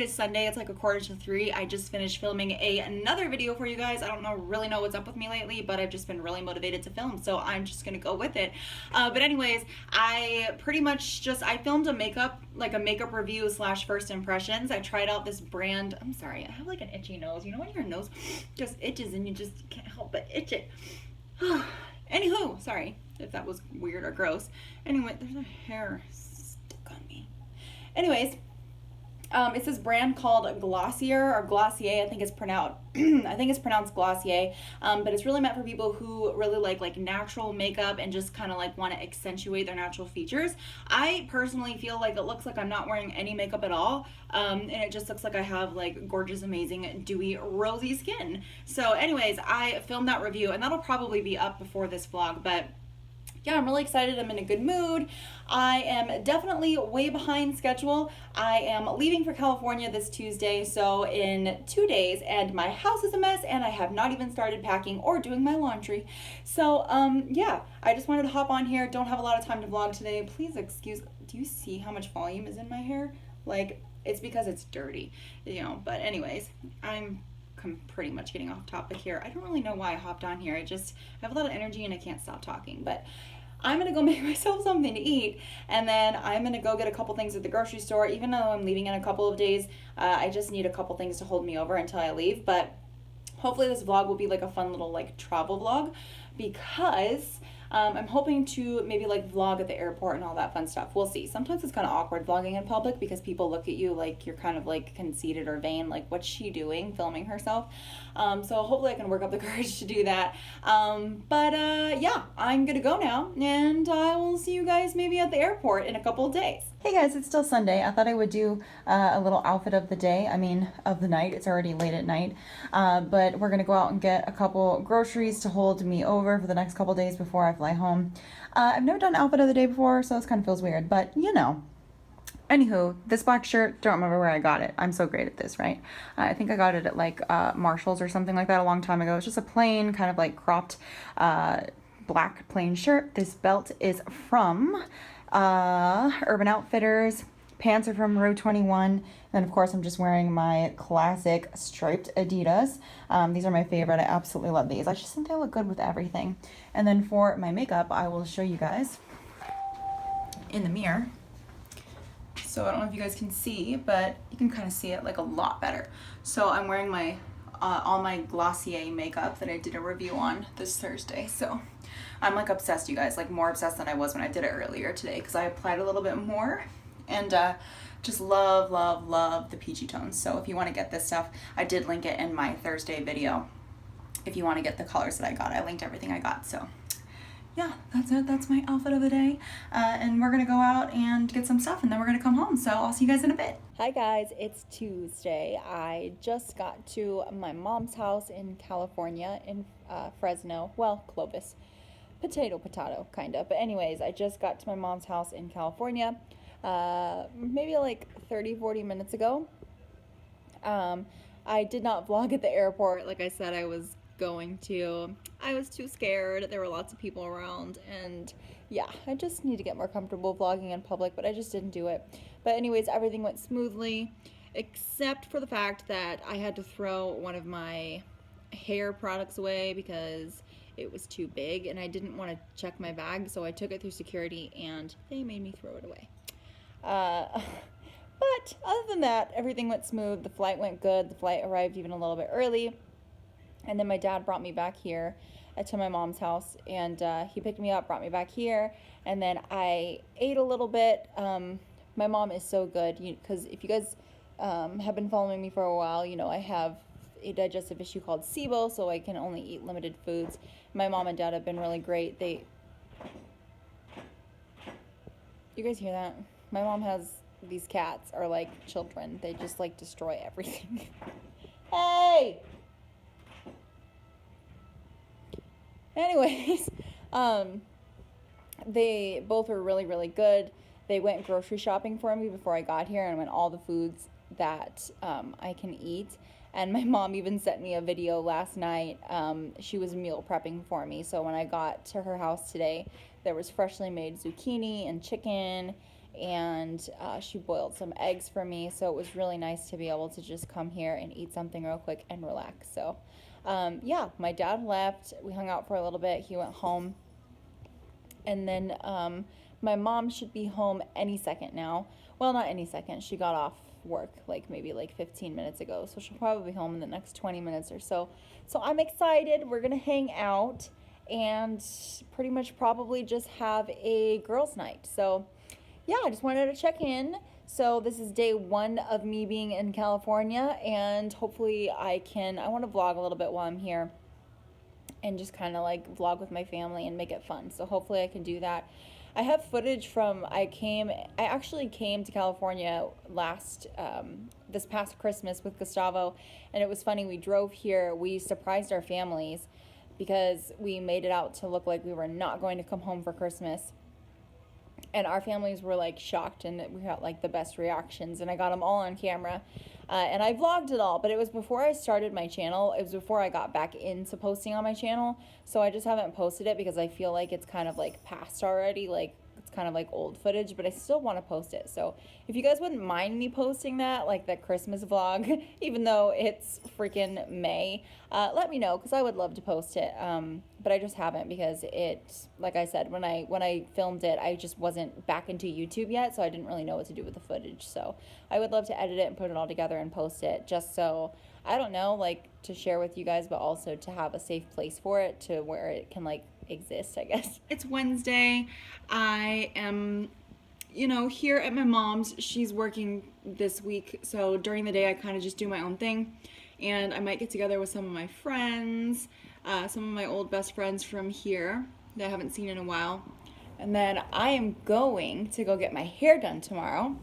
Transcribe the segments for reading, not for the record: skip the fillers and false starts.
is Sunday. It's like 2:45. I just finished filming another video for you guys. I don't really know what's up with me lately, but I've just been really motivated to film, so I'm just gonna go with it. But anyways, I pretty much I filmed a makeup review slash first impressions. I tried out this brand. I'm sorry, I have like an itchy nose. You know when your nose just itches and you just can't help but itch it. Anywho, sorry if that was weird or gross. Anyway, there's a hair stuck on me. Anyways, it's this brand called Glossier or Glossier. I think it's pronounced Glossier. But it's really meant for people who really like natural makeup and just kind of like want to accentuate their natural features. I personally feel like it looks like I'm not wearing any makeup at all, and it just looks like I have like gorgeous, amazing, dewy, rosy skin. So anyways, I filmed that review, and that'll probably be up before this vlog, but yeah, I'm really excited. I'm in a good mood. I am definitely way behind schedule. I am leaving for California this Tuesday, so in 2 days, and my house is a mess, and I have not even started packing or doing my laundry. So, yeah, I just wanted to hop on here. Don't have a lot of time to vlog today. Please excuse, do you see how much volume is in my hair? Like, it's because it's dirty, you know, but anyways, I'm pretty much getting off topic here. I don't really know why I hopped on here. I have a lot of energy and I can't stop talking, but I'm gonna go make myself something to eat, and then I'm gonna go get a couple things at the grocery store. Even though I'm leaving in a couple of days, I just need a couple things to hold me over until I leave. But hopefully this vlog will be like a fun little like travel vlog, because I'm hoping to maybe like vlog at the airport and all that fun stuff. We'll see. Sometimes it's kind of awkward vlogging in public because people look at you like you're kind of like conceited or vain, like what's she doing filming herself. So hopefully I can work up the courage to do that. Yeah, I'm gonna go now, and I will see you guys maybe at the airport in a couple of days. Hey guys, it's still Sunday. I thought I would do a little outfit of the day. I mean, of the night. It's already late at night. But we're gonna go out and get a couple groceries to hold me over for the next couple days before I fly home. I've never done outfit of the day before, so this kind of feels weird, but you know. Anywho, this black shirt, don't remember where I got it. I'm so great at this, right? I think I got it at like Marshall's or something like that a long time ago. It's just a plain, kind of like cropped black plain shirt. This belt is from Urban Outfitters. Pants are from Row 21. And of course, I'm just wearing my classic striped Adidas. These are my favorite. I absolutely love these. I just think they look good with everything. And then for my makeup, I will show you guys in the mirror. So I don't know if you guys can see, but you can kind of see it like a lot better. So I'm wearing my all my Glossier makeup that I did a review on this Thursday. So I'm like obsessed, you guys, like more obsessed than I was when I did it earlier today, because I applied a little bit more, and just love, love, love the peachy tones. So if you want to get this stuff, I did link it in my Thursday video. If you want to get the colors that I got, I linked everything I got. So yeah, that's it. That's my outfit of the day. And we're going to go out and get some stuff, and then we're going to come home. So I'll see you guys in a bit. Hi guys, it's Tuesday. I just got to my mom's house in California, in Fresno. Well, Clovis. Potato, kind of. But anyways, I just got to my mom's house in California maybe like 30-40 minutes ago. I did not vlog at the airport like I said I was going to. I was too scared. There were lots of people around, and yeah, I just need to get more comfortable vlogging in public, but I just didn't do it. But anyways, everything went smoothly, except for the fact that I had to throw one of my hair products away because it was too big, and I didn't want to check my bag, so I took it through security, and they made me throw it away. But other than that, everything went smooth. The flight went good. The flight arrived even a little bit early. And then my dad brought me back here to my mom's house, and he picked me up, brought me back here, and then I ate a little bit. My mom is so good, because if you guys have been following me for a while, you know I have a digestive issue called SIBO, so I can only eat limited foods. My mom and dad have been really great. You guys hear that? My mom has, these cats are like children. They just like destroy everything. Hey! Anyways, they both were really, really good. They went grocery shopping for me before I got here, and went all the foods that I can eat. And my mom even sent me a video last night. She was meal prepping for me. So when I got to her house today, there was freshly made zucchini and chicken and she boiled some eggs for me. So it was really nice to be able to just come here and eat something real quick and relax. So, yeah, my dad left. We hung out for a little bit. He went home. And then my mom should be home any second now. Well, not any second. She got off work like maybe like 15 minutes ago. So she'll probably be home in the next 20 minutes or so. So I'm excited. We're going to hang out and pretty much probably just have a girls' night. So yeah, I just wanted to check in. So this is day 1 of me being in California, and hopefully I want to vlog a little bit while I'm here and just kind of like vlog with my family and make it fun. So hopefully I can do that. I have footage from I actually came to California this past Christmas with Gustavo, and it was funny. We drove here. We surprised our families because we made it out to look like we were not going to come home for Christmas. And our families were like shocked, and we got like the best reactions, and I got them all on camera. And I vlogged it all, but it was before I started my channel. It was before I got back into posting on my channel. So I just haven't posted it because I feel like it's kind of like past already. Like it's kind of like old footage, but I still want to post it. So if you guys wouldn't mind me posting that, like that Christmas vlog, even though it's freaking May, let me know because I would love to post it. But I just haven't because like I said, when I filmed it, I just wasn't back into YouTube yet, so I didn't really know what to do with the footage. So I would love to edit it and put it all together and post it, just so, I don't know, like to share with you guys, but also to have a safe place for it to where it can like exist, I guess. It's Wednesday. I am, here at my mom's. She's working this week, so during the day I kind of just do my own thing, and I might get together with some of my friends, some of my old best friends from here that I haven't seen in a while. And then I am going to go get my hair done tomorrow,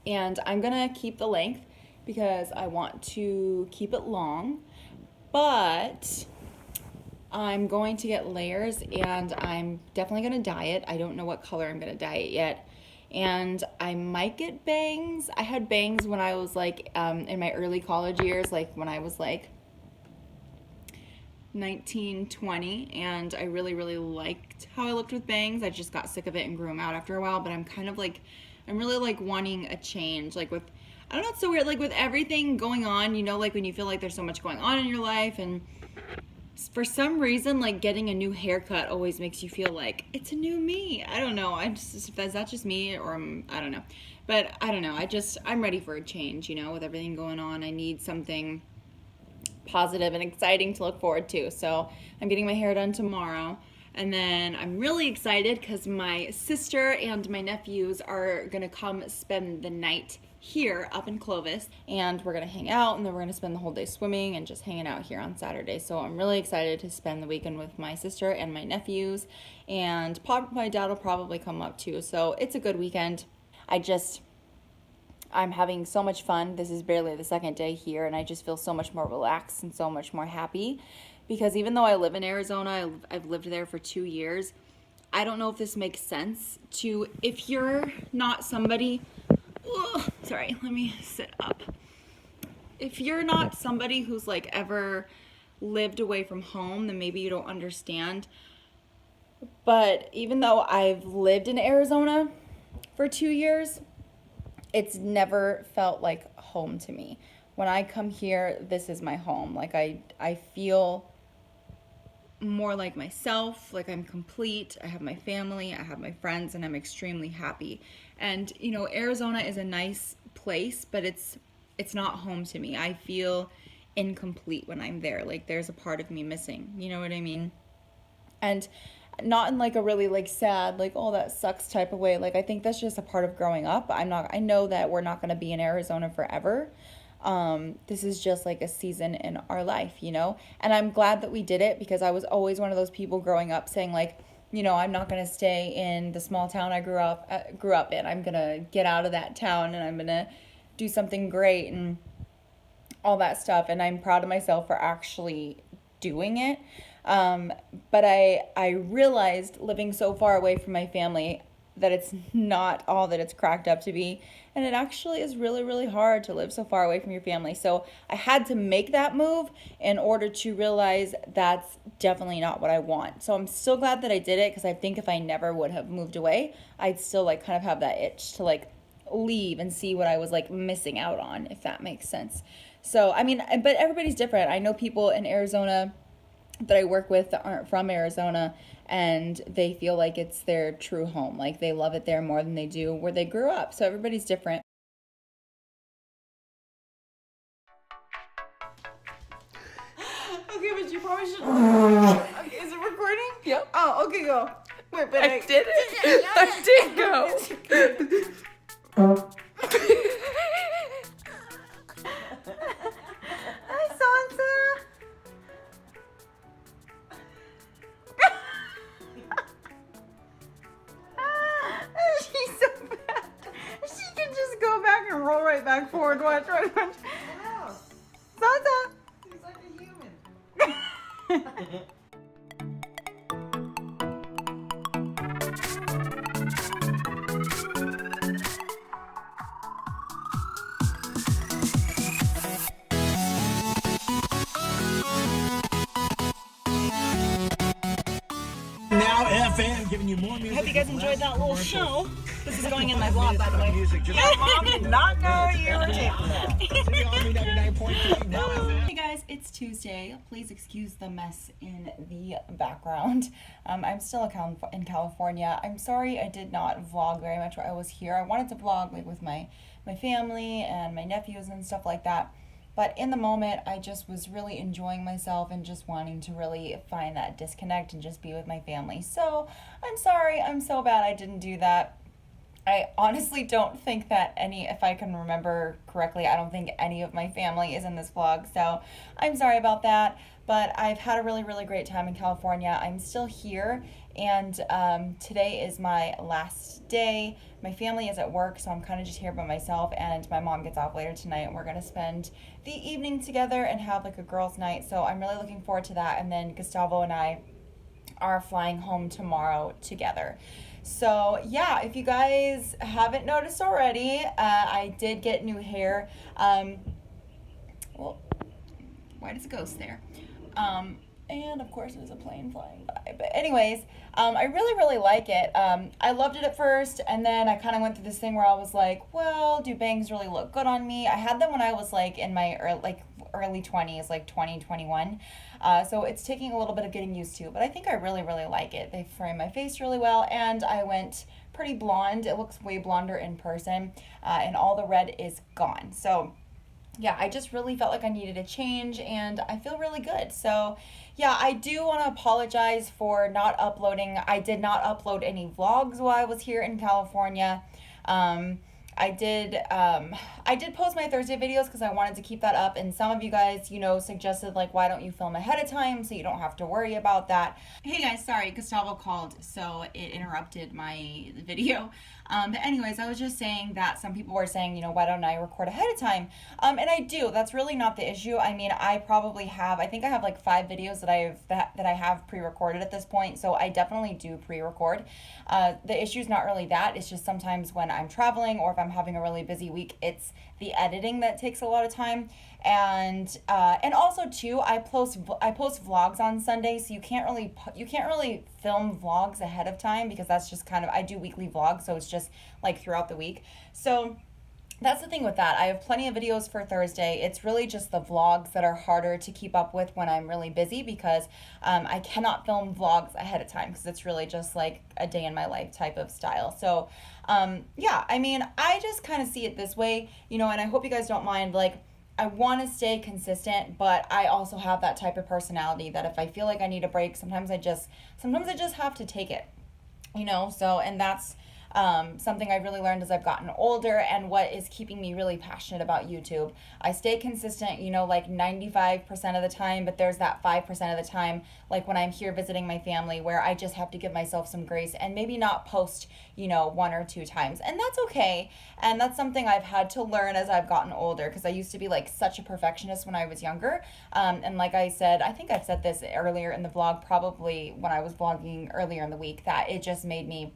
and I'm gonna keep the length because I want to keep it long, but I'm going to get layers, and I'm definitely going to dye it. I don't know what color I'm going to dye it yet. And I might get bangs. I had bangs when I was like in my early college years, like when I was like 19, 20, and I really, really liked how I looked with bangs. I just got sick of it and grew them out after a while, but I'm really like wanting a change. Like I don't know, it's so weird, like with everything going on, like when you feel like there's so much going on in your life, and for some reason, like getting a new haircut always makes you feel like it's a new me. I don't know. Is that just me, or I don't know. But I don't know. I'm ready for a change, with everything going on. I need something positive and exciting to look forward to. So I'm getting my hair done tomorrow. And then I'm really excited because my sister and my nephews are going to come spend the night here up in Clovis, and we're going to hang out, and then we're going to spend the whole day swimming and just hanging out here on Saturday. So I'm really excited to spend the weekend with my sister and my nephews, and my dad will probably come up too. So it's a good weekend. I'm having so much fun. This is barely the second day here, and I just feel so much more relaxed and so much more happy, because even though I live in Arizona, I've lived there for 2 years, I don't know if this makes sense if you're not somebody, sorry, let me sit up. If you're not somebody who's like ever lived away from home, then maybe you don't understand. But even though I've lived in Arizona for 2 years, it's never felt like home to me. When I come here, this is my home. Like I feel more like myself, like I'm complete. I have my family, I have my friends, and I'm extremely happy. And Arizona is a nice place, but it's not home to me. I feel incomplete when I'm there. Like there's a part of me missing. You know what I mean? And not in like a really like sad, like, oh, that sucks type of way. Like I think that's just a part of growing up. I know that we're not going to be in Arizona forever. This is just like a season in our life, and I'm glad that we did it, because I was always one of those people growing up saying like, I'm not going to stay in the small town I grew up in. I'm going to get out of that town, and I'm going to do something great and all that stuff. And I'm proud of myself for actually doing it. But I realized living so far away from my family, that it's not all that it's cracked up to be. And it actually is really, really hard to live so far away from your family. So I had to make that move in order to realize that's definitely not what I want. So I'm still glad that I did it, because I think if I never would have moved away, I'd still like kind of have that itch to like leave and see what I was like missing out on, if that makes sense. So, I mean, but everybody's different. I know people in Arizona that I work with that aren't from Arizona, and they feel like it's their true home. Like they love it there more than they do where they grew up. So everybody's different. Okay, but you probably should. Okay, is it recording? Yep. Oh, okay, go. Wait, but I did it. I did go. Hi, Sansa. She's so bad. She can just go back and roll right back forward. Watch. Wow, Sansa. he's like a human. Now FM giving you more music. Hope you guys enjoyed that little show. This is going in my vlog, by the way. Your mom did not know you were taping. Hey guys, it's Tuesday. Please excuse the mess in the background. I'm still in California. I'm sorry I did not vlog very much while I was here. I wanted to vlog like with my family and my nephews and stuff like that. But in the moment, I just was really enjoying myself and just wanting to really find that disconnect and just be with my family. So I'm sorry. I'm so bad I didn't do that. I honestly don't think that if I can remember correctly, I don't think any of my family is in this vlog. So I'm sorry about that. But I've had a really, really great time in California. I'm still here, and today is my last day. My family is at work, so I'm kind of just here by myself, and my mom gets off later tonight, and we're going to spend the evening together and have like a girls' night. So I'm really looking forward to that. And then Gustavo and I are flying home tomorrow together. So yeah, if you guys haven't noticed already, I did get new hair. Well, why does a ghost there? And of course there's a plane flying by. But anyways, I really, really like it. I loved it at first, and then I kind of went through this thing where I was like, well, do bangs really look good on me? I had them when I was like in my early 20s, like 20, 21. So it's taking a little bit of getting used to, but I think I really, really like it. They frame my face really well, and I went pretty blonde. It looks way blonder in person, and all the red is gone. So yeah, I just really felt like I needed a change, and I feel really good. So yeah, I do want to apologize for not uploading. I did not upload any vlogs while I was here in California. I did post my Thursday videos because I wanted to keep that up, and some of you guys, suggested like, why don't you film ahead of time so you don't have to worry about that. Hey guys, sorry, Gustavo called, so it interrupted my video. But anyways, I was just saying that some people were saying, why don't I record ahead of time? And I do. That's really not the issue. I mean, I think I have like 5 videos that I have pre-recorded at this point, so I definitely do pre-record. The issue is not really that. It's just sometimes when I'm traveling or if I'm having a really busy week, it's the editing that takes a lot of time. And also too, I post vlogs on Sunday, so you can't really film vlogs ahead of time, because that's just kind of, I do weekly vlogs, so it's just like throughout the week. So that's the thing with that. I have plenty of videos for Thursday. It's really just the vlogs that are harder to keep up with when I'm really busy, because I cannot film vlogs ahead of time, because it's really just like a day in my life type of style. So yeah, I mean, I just kind of see it this way, and I hope you guys don't mind, like, I want to stay consistent, but I also have that type of personality that if I feel like I need a break, sometimes I just have to take it, so, and that's something I've really learned as I've gotten older, and what is keeping me really passionate about YouTube. I stay consistent, like 95% of the time, but there's that 5% of the time, like when I'm here visiting my family, where I just have to give myself some grace and maybe not post, 1 or 2 times. And that's okay. And that's something I've had to learn as I've gotten older, because I used to be like such a perfectionist when I was younger. And like I said, I think I've said this earlier in the vlog, probably when I was vlogging earlier in the week, that it just made me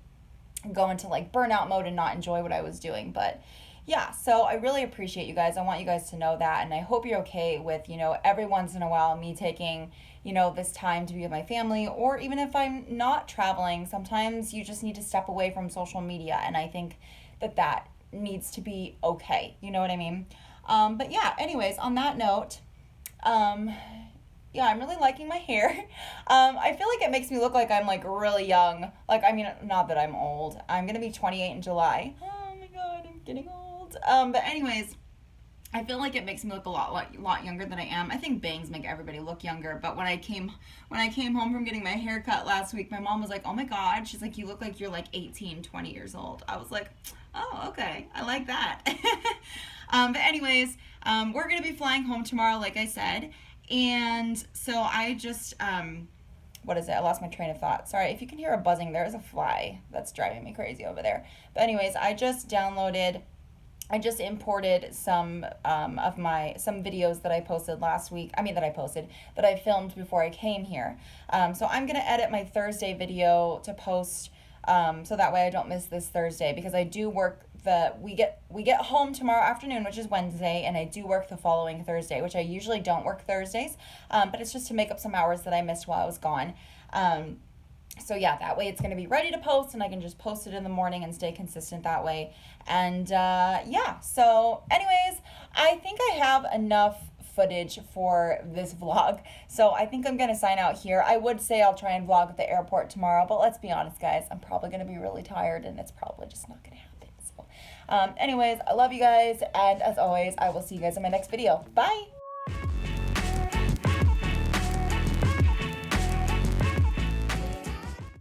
go into like burnout mode and not enjoy what I was doing. But yeah, so I really appreciate you guys. I want you guys to know that, and I hope you're okay with, every once in a while me taking, this time to be with my family, or even if I'm not traveling, sometimes you just need to step away from social media, and I think that needs to be okay. You know what I mean? But yeah, anyways, on that note, yeah, I'm really liking my hair. I feel like it makes me look like I'm like really young. Like, I mean, not that I'm old. I'm gonna be 28 in July. Oh my god, I'm getting old. But anyways, I feel like it makes me look a lot younger than I am. I think bangs make everybody look younger. But when I came home from getting my hair cut last week, my mom was like, "Oh my god," she's like, "You look like you're like 18, 20 years old." I was like, "Oh, okay, I like that." But anyways, we're gonna be flying home tomorrow, like I said. And so I just, what is it? I lost my train of thought. Sorry, if you can hear a buzzing, there is a fly that's driving me crazy over there. But anyways, I just imported some videos that I posted last week. That I filmed before I came here. So I'm going to edit my Thursday video to post, so that way I don't miss this Thursday, because I do work we get home tomorrow afternoon, which is Wednesday, and I do work the following Thursday, which I usually don't work Thursdays, but it's just to make up some hours that I missed while I was gone. So yeah, that way it's going to be ready to post, and I can just post it in the morning and stay consistent that way. And yeah, so anyways, I think I have enough footage for this vlog, so I think I'm going to sign out here. I would say I'll try and vlog at the airport tomorrow, but let's be honest, guys, I'm probably going to be really tired, and it's probably just not going to happen. So anyways, I love you guys, and as always, I will see you guys in my next video. Bye!